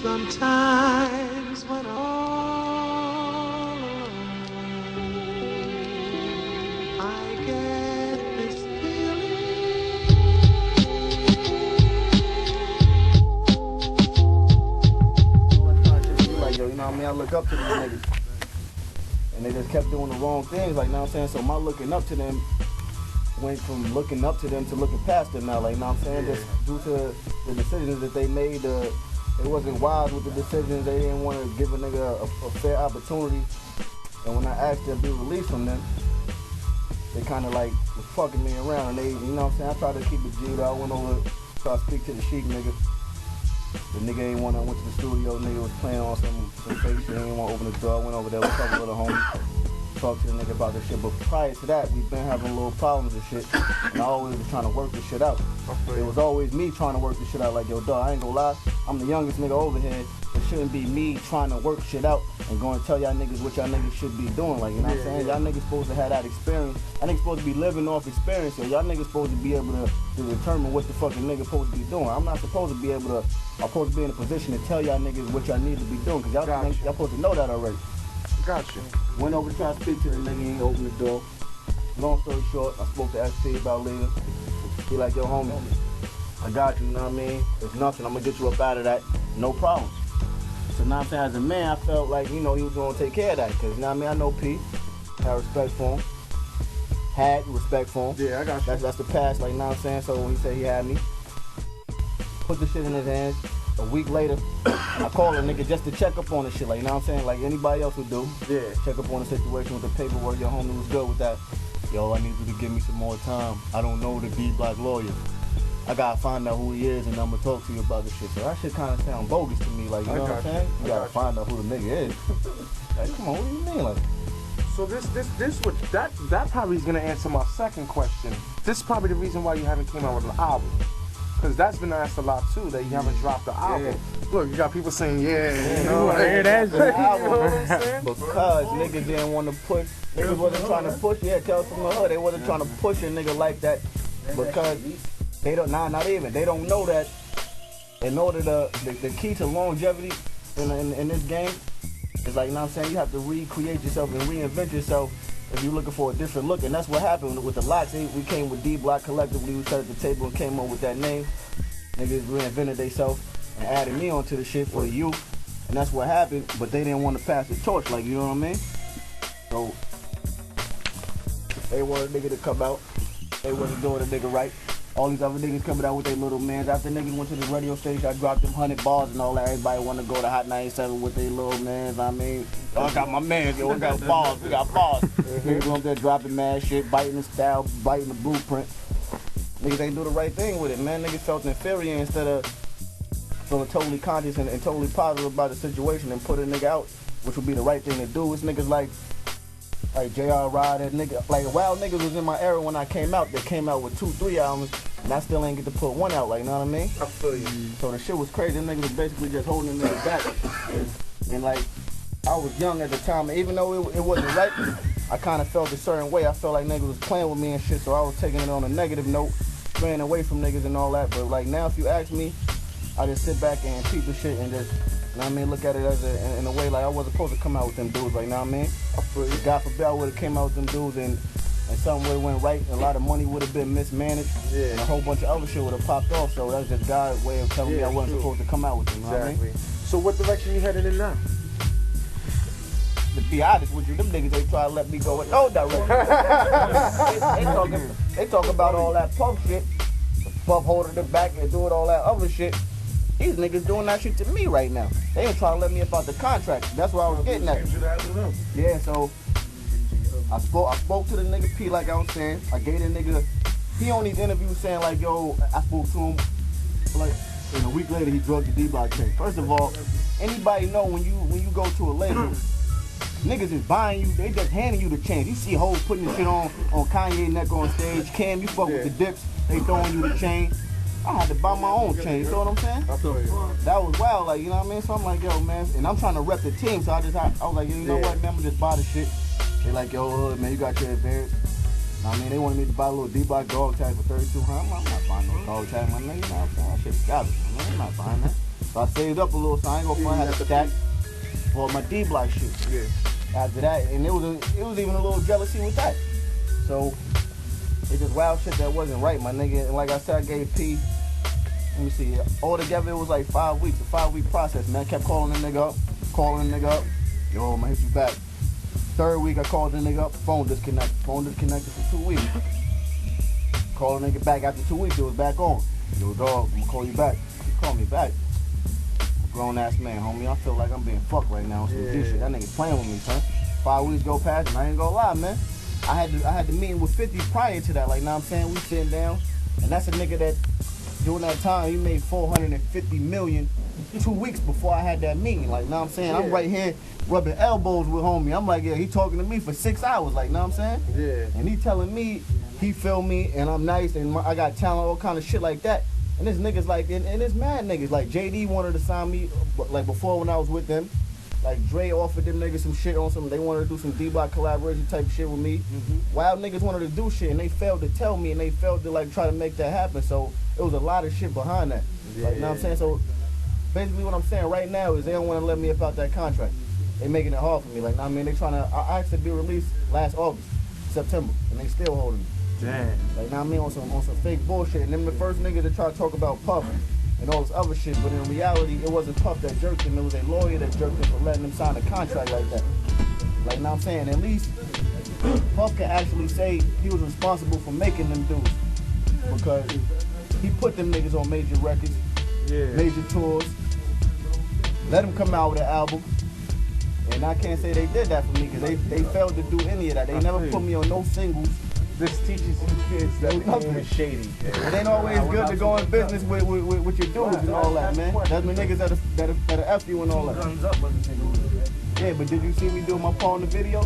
Sometimes when all alone, I get this feeling. Like, yo, you know what I mean? I look up to these niggas. And they just kept doing the wrong things, like, you know what I'm saying? So my looking up to them went from looking up to them to looking past them now, like, you know what I'm saying? Just due to the decisions that they made, it wasn't wise with the decisions. They didn't want to give a nigga a fair opportunity. And when I asked them to be released from them, they kind of like was fucking me around. And they, you know what I'm saying? I tried to keep it G'd. I went over, tried to speak to the Sheik nigga. The nigga ain't want to, I went to the studio, nigga was playing on some fake shit. He didn't want to open the door. I went over there with a couple of the homies. Talk to the nigga about this shit, but prior to that, we've been having little problems and shit, and I always was trying to work this shit out. It was always me trying to work this shit out, like, yo, dog, I ain't gonna lie, I'm the youngest nigga over here. It shouldn't be me trying to work shit out and going to tell y'all niggas what y'all niggas should be doing, like, you know what I'm saying? Y'all niggas supposed to have that experience. Y'all niggas supposed to be living off experience, so y'all niggas supposed to be able to determine what the fucking nigga supposed to be doing. I'm not supposed to be able to, I'm supposed to be in a position to tell y'all niggas what y'all need to be doing, because y'all supposed to know that already. Gotcha. Went over to try to speak to the nigga, he ain't open the door. Long story short, I spoke to SP about leaving. He like, yo, homie, I got you, you know what I mean? It's nothing, I'm gonna get you up out of that, no problems. So now I'm saying, as a man, I felt like, you know, he was gonna take care of that, because, you know what I mean, I know P, had respect for him. Had respect for him. Yeah, I got you. That's the past, like, you know what I'm saying? So when he said he had me, put the shit in his hands. A week later, I called a nigga just to check up on the shit, like, you know what I'm saying? Like anybody else would do. Yeah. Check up on the situation with the paperwork. Your homie was good with that. Yo, I need you to give me some more time. I don't know the D-Block lawyer. I gotta find out who he is and I'm gonna talk to you about this shit. So that shit kinda sound bogus to me, like, you know what I'm saying? You gotta find out who the nigga is. Like, come on, what do you mean? Like, so that probably is gonna answer my second question. This is probably the reason why you haven't came out with an album. Because that's been asked a lot too, that you haven't dropped the album. Look, you got people saying, you know, hear that album. Because niggas didn't want to push, niggas wasn't trying to push, tell some of her, they wasn't trying to push a nigga like that because they don't, they don't know that in order the key to longevity in this game is, like, you know what I'm saying, you have to recreate yourself and reinvent yourself if you're looking for a different look. And that's what happened with the Locks. We came with D-Block collectively, we sat at the table and came up with that name. Niggas reinvented themselves and added me onto the shit for the youth. And that's what happened, but they didn't want to pass the torch, like, you know what I mean? So, they wanted a nigga to come out. They wasn't doing a nigga right. All these other niggas coming out with their little mans. After niggas went to the radio station, I dropped them 100 bars and all that. Everybody want to go to Hot 97 with their little mans. I mean, I got my mans, yo, we got bars, we got bars. Niggas go up there dropping mad shit, biting the style, biting the blueprint. Niggas ain't do the right thing with it, man. Niggas felt inferior instead of feeling totally conscious and totally positive about the situation and put a nigga out, which would be the right thing to do. It's niggas like J.R. Rod, that nigga, like, Wild Niggas was in my era when I came out. They came out with 2-3 albums, and I still ain't get to put one out, like, you know what I mean? I feel you. So the shit was crazy. Them niggas was basically just holding the niggas back. And like, I was young at the time, and even though it wasn't right, I kind of felt a certain way. I felt like niggas was playing with me and shit, so I was taking it on a negative note, straying away from niggas and all that. But like, now if you ask me, I just sit back and peep the shit and just, you know what I mean, look at it as in a way like I wasn't supposed to come out with them dudes, like, you know what I mean? God forbid I would have came out with them dudes and something would have went right, and a lot of money would have been mismanaged, and a whole bunch of other shit would have popped off. So that's just God's way of telling me I wasn't supposed to come out with them, you know what I mean? So what direction you headed in now? To be honest with you, them niggas, they try to let me go in no direction. they talk about all that punk shit, Puff holding the back and doing all that other shit. These niggas doing that shit to me right now. They ain't trying to let me about the contract. That's what I was getting at. Yeah, so I spoke to the nigga P, like I was saying. I gave the nigga, he on these interviews saying like, yo, I spoke to him, like, and a week later he drugged the D-Block chain. First of all, anybody know when you go to a label, niggas is buying you, they just handing you the chain. You see Hov putting the shit on Kanye neck on stage. Cam, you fuck with the dips, they throwing you the chain. I had to buy my own chain, you know what I'm saying? That was wild, like, you know what I mean? So I'm like, yo, man, and I'm trying to rep the team, so I was like, you know what, man, I'm just buy the shit. They like, yo, man, you got your advantage. I mean, they wanted me to buy a little D-Block dog tag for $3,200. I'm not buying no dog tag, my nigga, you know what I'm saying? That shit's garbage, man. I'm not buying that. So I saved up a little, so I ain't gonna front, had to stack for my D-block shit. Yeah. After that, and it was even a little jealousy with that. So it's just wild shit that wasn't right, my nigga. And like I said, I gave P, let me see, altogether it was like 5 weeks, a 5-week process, man. I kept calling the nigga up, yo, I'm gonna hit you back. 3rd week I called the nigga up, phone disconnected for 2 weeks. Called the nigga back after 2 weeks, it was back on. Yo, dog, I'm gonna call you back. He called me back. Grown ass man, homie. I feel like I'm being fucked right now. Some G shit. That nigga playing with me, son. 5 weeks go past, and I ain't gonna lie, man. I had the meeting with 50 prior to that. Like, know what I'm saying? We sitting down, and that's a nigga that during that time he made 450 million 2 weeks before I had that meeting. Like, know what I'm saying? I'm right here rubbing elbows with homie. I'm like, yeah, he talking to me for 6 hours. Like, know what I'm saying? Yeah. And he telling me he feel me, and I'm nice, and I got talent, all kind of shit like that. And this niggas like, and it's mad niggas. Like JD wanted to sign me, like before when I was with them. Like Dre offered them niggas some shit on some, they wanted to do some D-Block collaboration type shit with me. Wild niggas wanted to do shit and they failed to tell me and they failed to like try to make that happen. So it was a lot of shit behind that. Like, you know what I'm saying? So basically what I'm saying right now is they don't want to let me up out that contract. They making it hard for me. Like, I mean, they trying to, I asked to be released last August, September, and they still holding me. Damn. Like, now I mean, on some fake bullshit. And them the first niggas to try to talk about Puff and all this other shit. But in reality, it wasn't Puff that jerked him. It was a lawyer that jerked him for letting him sign a contract like that. Like, now I'm saying, at least Puff can actually say he was responsible for making them dudes. Because he put them niggas on major records, major tours, let them come out with an album. And I can't say they did that for me because they failed to do any of that. They never put me on no singles. This teaches you kids that the game is shady. It ain't always good to go in business with your dudes and all that, man. That's the niggas that'll F you and all that. Yeah, but did you see me do my part in the video?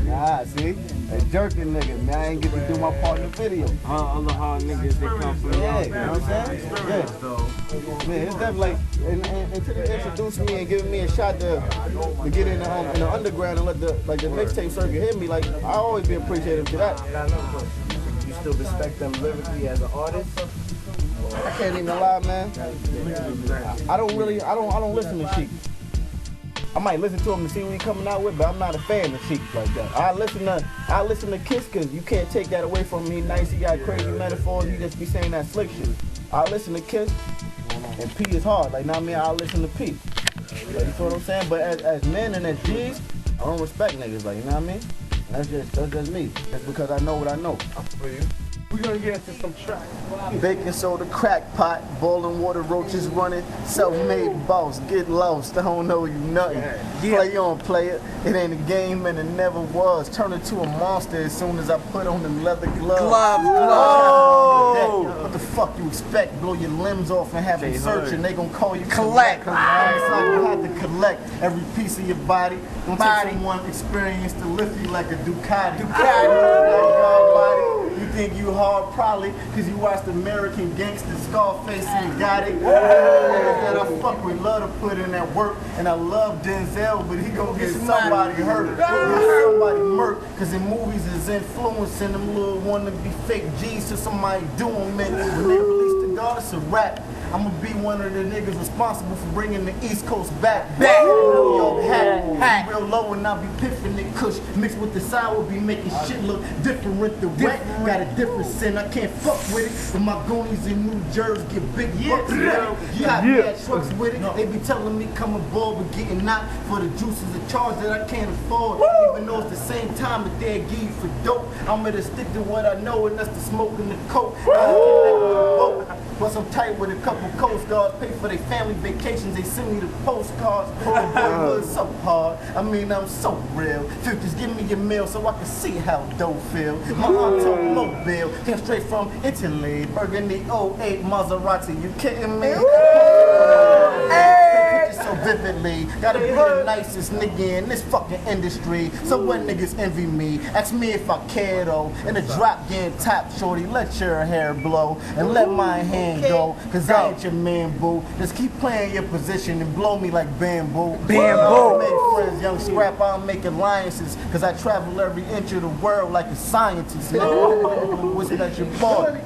Nah, see? They jerking niggas, man. I ain't get to do my part in the video. Other hard niggas, they come from Yeah, you know what I'm saying? Yeah. Man, it's definitely like, and to introduce me and giving me a shot to get in the underground and let the mixtape circuit hit me, like, I always be appreciative to that. You still respect them lyrically as an artist? I can't even lie, man. I don't listen to Sheik. I might listen to him to see what he coming out with, but I'm not a fan of Sheik like that. I listen to Kiss because you can't take that away from him. He nice, he got crazy metaphors, he just be saying that slick shit. I listen to Kiss, and P is hard. Like, now I mean, I listen to P. Like, you know what I'm saying? But as men and as G's, I don't respect niggas. Like, you know what I mean? That's just me. That's because I know what I know. We're gonna get into some tracks. Baking soda, crack pot, boiling water, roaches running, self-made boss, get lost, I don't know you nothing. Play on, player, it ain't a game and it never was. Turn into a monster as soon as I put on them leather gloves. What the fuck you expect? Blow your limbs off and have them search and they gon' call you collect. You have to collect every piece of your body. Don't take someone experienced to lift you like a Ducati. You think you hard probably because you watched American Gangster, Scarface and got it. That I fuck with, love to put in that work, and I love Denzel, but he gon' get somebody hurt, get somebody murked, because in movies is influencing them little wannabe fake G's to somebody doing men. When they release the God, it's a rap. I'ma be one of the niggas responsible for bringing the East Coast back. Yo, hat, real low and I be piffing it kush. Mixed with the sour, be making shit look different. The wet got a different scent. I can't fuck with it. But my goonies in New Jersey get big bucks with it. Got mad trucks with it. They be telling me come aboard, but getting knocked for the juices of charge that I can't afford. Even though it's the same time that they give you for dope. I'm gonna stick to what I know, and that's the smoke and the coke. Plus I'm tight with a couple Coast Guards, pay for their family vacations, they send me the postcards. Boyhood's so hard, I mean I'm so real. 50s, give me your meal so I can see how dough feel. My automobile came straight from Italy, Burgundy 08 Maserati, you kidding me? So vividly, gotta be the nicest nigga in this fucking industry. So what niggas envy me? Ask me if I care though. In the drop getting top, shorty, let your hair blow and let my hand go. Cause I ain't your man, boo. Just keep playing your position and blow me like bamboo. Bamboo. Make friends, young scrap, I'll make alliances. Cause I travel every inch of the world like a scientist. Nigga, what's that your boy?